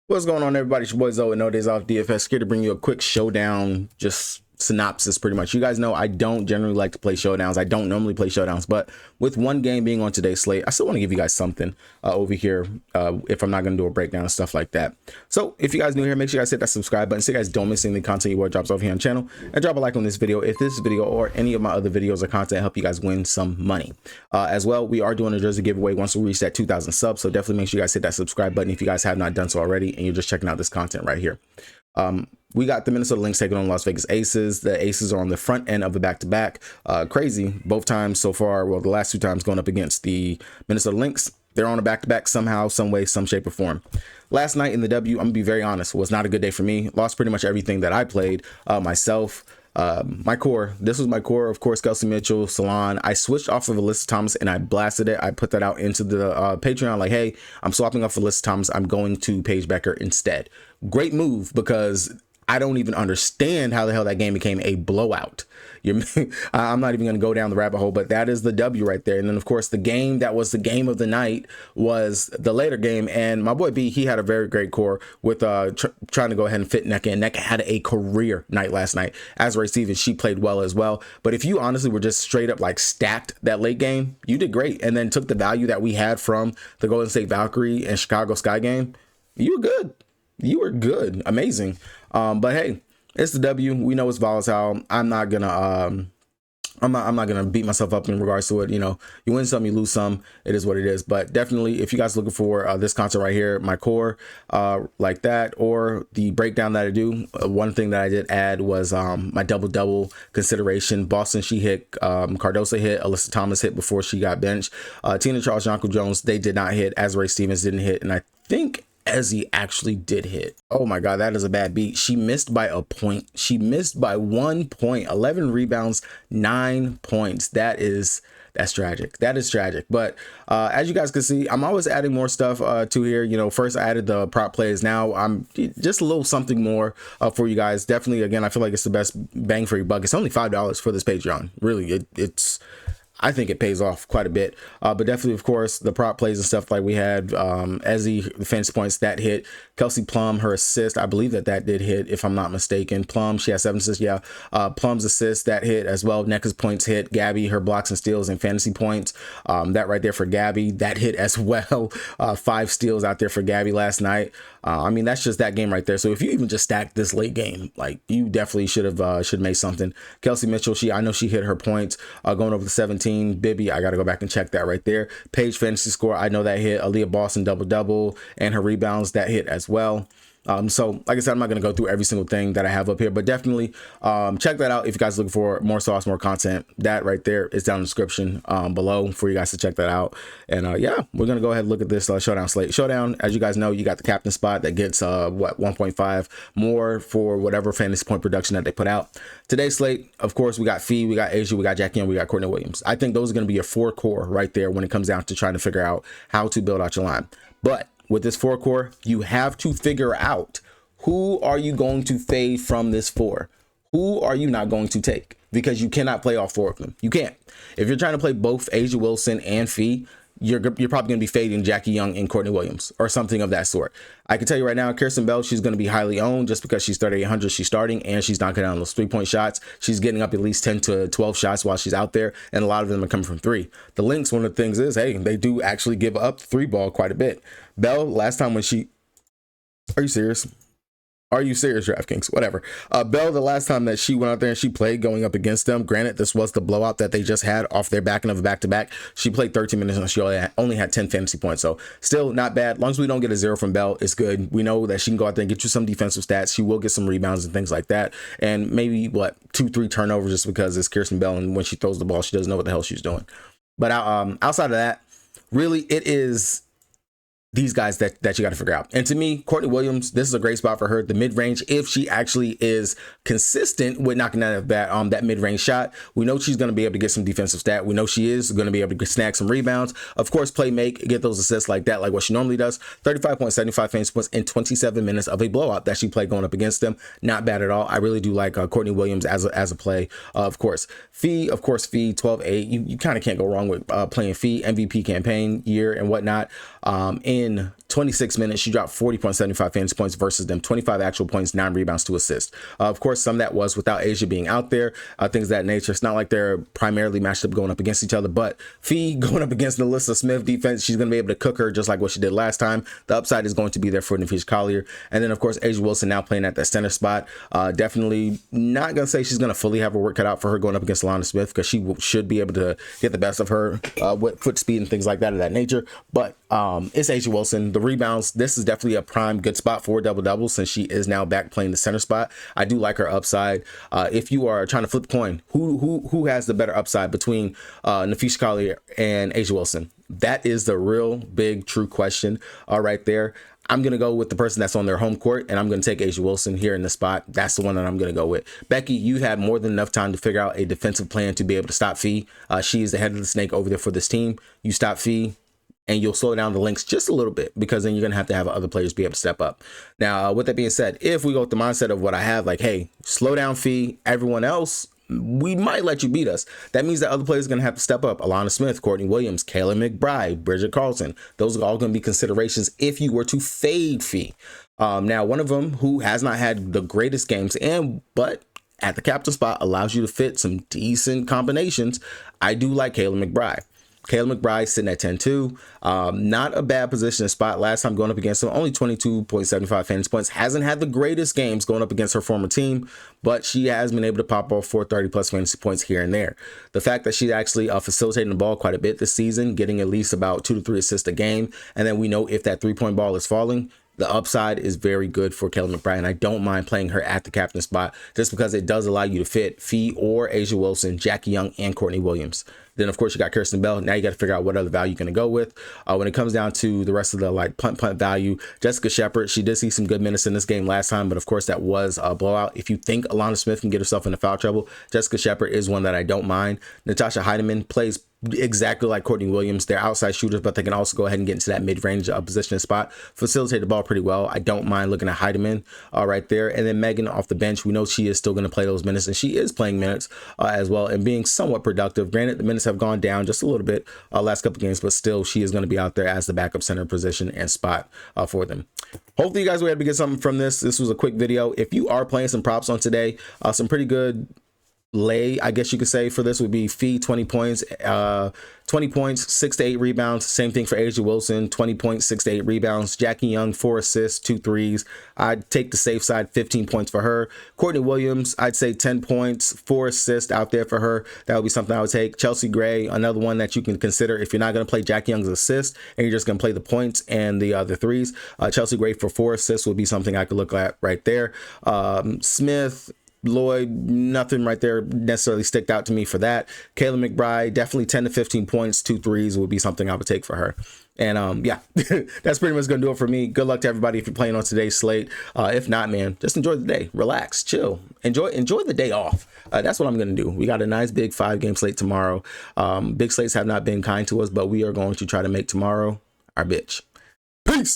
What's going on, everybody? It's your boy Zoe, No Days Off DFS, here to bring you a quick showdown, just synopsis pretty much. You guys know I don't generally like to play showdowns. I don't normally play showdowns, but with one game being on today's slate, I still want to give you guys something over here if I'm not going to do a breakdown and stuff like that. So if you guys new here, make sure you guys hit that subscribe button so you guys don't miss any content your boy drops over here on the channel, and drop a like on this video if this video or any of my other videos or content help you guys win some money. As well, we are doing a jersey giveaway once we reach that 2,000 subs, so definitely make sure you guys hit that subscribe button if you guys have not done so already and you're just checking out this content right here. We got the Minnesota Lynx taking on Las Vegas Aces. The Aces are on the front end of the back-to-back. Crazy, both times so far, well, the last two times going up against the Minnesota Lynx, they're on a back-to-back somehow, some way, some shape or form. Last night in the W, I'm gonna be very honest, was not a good day for me. Lost pretty much everything that I played myself. My core, this was my core, of course, Kelsey Mitchell, Salon. I switched off of Alyssa Thomas and I blasted it. I put that out into the Patreon, like, hey, I'm swapping off Alyssa Thomas. I'm going to Paige Becker instead. Great move, because I don't even understand how the hell that game became a blowout. I'm not even going to go down the rabbit hole, but that is the W right there. And then, of course, the game that was the game of the night was the later game. And my boy B, he had a very great core with trying to go ahead and fit Nneka. And Nneka had a career night last night. As Ray Stevens, she played well as well. But if you honestly were just straight up like stacked that late game, you did great. And then took the value that we had from the Golden State Valkyrie and Chicago Sky game, you were good. You were good. Amazing. But hey, it's the W. We know it's volatile. I'm not gonna beat myself up in regards to it. You know, you win some, you lose some. It is what it is. But definitely, if you guys are looking for this content right here, my core like that, or the breakdown that I do, one thing that I did add was my double consideration. Boston, she hit, Cardoso hit, Alyssa Thomas hit before she got benched. Tina Charles, Jonko Jones, they did not hit. As Ray Stevens didn't hit, and I think Ezzy actually did hit. Oh my God, that is a bad beat. She missed by a point. She missed by 1 point. 11 rebounds, 9 points. That's tragic. That is tragic. But as you guys can see, I'm always adding more stuff to here. You know, first I added the prop plays. Now I'm just a little something more for you guys. Definitely, again, I feel like it's the best bang for your buck. It's only $5 for this Patreon. Really, I think it pays off quite a bit, but definitely, of course, the prop plays and stuff like we had. Ezzy, the fantasy points, that hit. Kelsey Plum, her assist, I believe that did hit, if I'm not mistaken. Plum, she has 7 assists. Yeah, Plum's assist, that hit as well. Nneka's points hit. Gabby, her blocks and steals and fantasy points, that right there for Gabby, that hit as well. 5 steals out there for Gabby last night. I mean, that's just that game right there. So if you even just stacked this late game, like, you definitely should have made something. Kelsey Mitchell, I know she hit her points going over the 17. Bibby, I got to go back and check that right there. Paige fantasy score, I know that hit. Aaliyah Boston double, and her rebounds, that hit as well. So like I said, I'm not going to go through every single thing that I have up here, but definitely check that out if you guys are looking for more sauce, more content. That right there is down in the description below for you guys to check that out. And yeah, we're going to go ahead and look at this showdown slate. Showdown, as you guys know, you got the captain spot that gets 1.5 more for whatever fantasy point production that they put out. Today's slate, of course, we got Fee, we got Asia, we got Jackie, and we got Courtney Williams. I think those are going to be your 4 core right there when it comes down to trying to figure out how to build out your line. But with this 4 core, you have to figure out, who are you going to fade from this 4? Who are you not going to take? Because you cannot play all 4 of them. You can't. If you're trying to play both Asia Wilson and Fee, you're probably going to be fading Jackie Young and Courtney Williams or something of that sort. I can tell you right now, Kirsten Bell, she's going to be highly owned just because she's 3,800. She's starting and she's knocking down those 3-point shots. She's getting up at least 10 to 12 shots while she's out there, and a lot of them are coming from 3. The Lynx, one of the things is, hey, they do actually give up the 3 ball quite a bit. Bell, last time when she... Are you serious? Are you serious, DraftKings? Whatever. Bell, the last time that she went out there and she played going up against them, granted, this was the blowout that they just had off their back end of a back-to-back. She played 13 minutes and she only had 10 fantasy points. So still not bad. As long as we don't get a 0 from Bell, it's good. We know that she can go out there and get you some defensive stats. She will get some rebounds and things like that. And maybe, 2-3 turnovers just because it's Kirsten Bell. And when she throws the ball, she doesn't know what the hell she's doing. But outside of that, really, it is these guys that you got to figure out. And to me, Courtney Williams, this is a great spot for her. The mid-range, if she actually is consistent with knocking out that mid-range shot, we know she's going to be able to get some defensive stat. We know she is going to be able to snag some rebounds. Of course, play make, get those assists like that, like what she normally does. 35.75 fantasy points in 27 minutes of a blowout that she played going up against them. Not bad at all. I really do like Courtney Williams as a play. Of course, Fee, 12-8. You kind of can't go wrong with playing Fee, MVP campaign year and whatnot. in 26 minutes, she dropped 40.75 fantasy points versus them, 25 actual points, 9 rebounds, 2 assists. Of course, some of that was without Asia being out there, things of that nature. It's not like they're primarily matched up going up against each other, but Fee going up against Alyssa Smith defense, she's going to be able to cook her just like what she did last time. The upside is going to be there for Nafeesha Collier. And then, of course, Asia Wilson now playing at that center spot. Definitely not going to say she's going to fully have her work cut out for her going up against Alana Smith, because she should be able to get the best of her with foot speed and things like that of that nature. But it's Asia Wilson. The rebounds, this is definitely a prime good spot for double-double since she is now back playing the center spot. I do like her upside. If you are trying to flip the coin, who has the better upside between Nafeesha Collier and Asia Wilson? That is the real big true question right there. I'm going to go with the person that's on their home court, and I'm going to take Asia Wilson here in the spot. That's the one that I'm going to go with. Becky, you had more than enough time to figure out a defensive plan to be able to stop Fee. She is the head of the snake over there for this team. You stop Fee, and you'll slow down the Lynx just a little bit, because then you're going to have other players be able to step up. Now, with that being said, if we go with the mindset of what I have, like, hey, slow down Fee, everyone else, we might let you beat us. That means that other players are going to have to step up. Alana Smith, Courtney Williams, Kayla McBride, Bridget Carlson. Those are all going to be considerations if you were to fade Fee. Now, one of them who has not had the greatest games, but at the captain spot allows you to fit some decent combinations. I do like Kayla McBride. Kayla McBride sitting at 10-2. Not a bad position spot. Last time going up against him, only 22.75 fantasy points. Hasn't had the greatest games going up against her former team, but she has been able to pop off 430 plus fantasy points here and there. The fact that she's actually facilitating the ball quite a bit this season, getting at least about 2 to 3 assists a game, and then we know if that 3-point ball is falling, the upside is very good for Kayla McBride, and I don't mind playing her at the captain spot just because it does allow you to fit Fee or Asia Wilson, Jackie Young, and Courtney Williams. Then, of course, you got Kirsten Bell. Now you got to figure out what other value you're going to go with. When it comes down to the rest of the like punt value, Jessica Shepard, she did see some good minutes in this game last time, but of course that was a blowout. If you think Alana Smith can get herself into foul trouble, Jessica Shepard is one that I don't mind. Natasha Heidemann plays exactly like Courtney Williams. They're outside shooters, but they can also go ahead and get into that mid-range position spot, facilitate the ball pretty well. I don't mind looking at Heidemann right there. And then Megan off the bench, we know she is still going to play those minutes, and she is playing minutes as well and being somewhat productive. Granted, the minutes have gone down just a little bit last couple games, but still she is going to be out there as the backup center position and spot for them. Hopefully you guys were able to get something from this. This was a quick video. If you are playing some props on today, some pretty good lay, I guess you could say, for this would be Fee 20 points, 6 to 8 rebounds. Same thing for Asia Wilson, 20 points, 6 to 8 rebounds. Jackie Young, 4 assists, 2 threes. I'd take the safe side, 15 points for her. Courtney Williams, I'd say 10 points, 4 assists out there for her. That would be something I would take. Chelsea Gray, another one that you can consider if you're not going to play Jackie Young's assist and you're just going to play the points and the threes. Chelsea Gray for 4 assists would be something I could look at right there. Smith, Lloyd, nothing right there necessarily sticked out to me for that. Kayla McBride, definitely 10 to 15 points, 2 threes would be something I would take for her. And yeah, that's pretty much gonna do it for me. Good luck to everybody if you're playing on today's slate. If not, man, just enjoy the day, relax, chill, enjoy the day off. That's what I'm gonna do. We got a nice big 5-game slate tomorrow. Big slates have not been kind to us, but we are going to try to make tomorrow our bitch. Peace.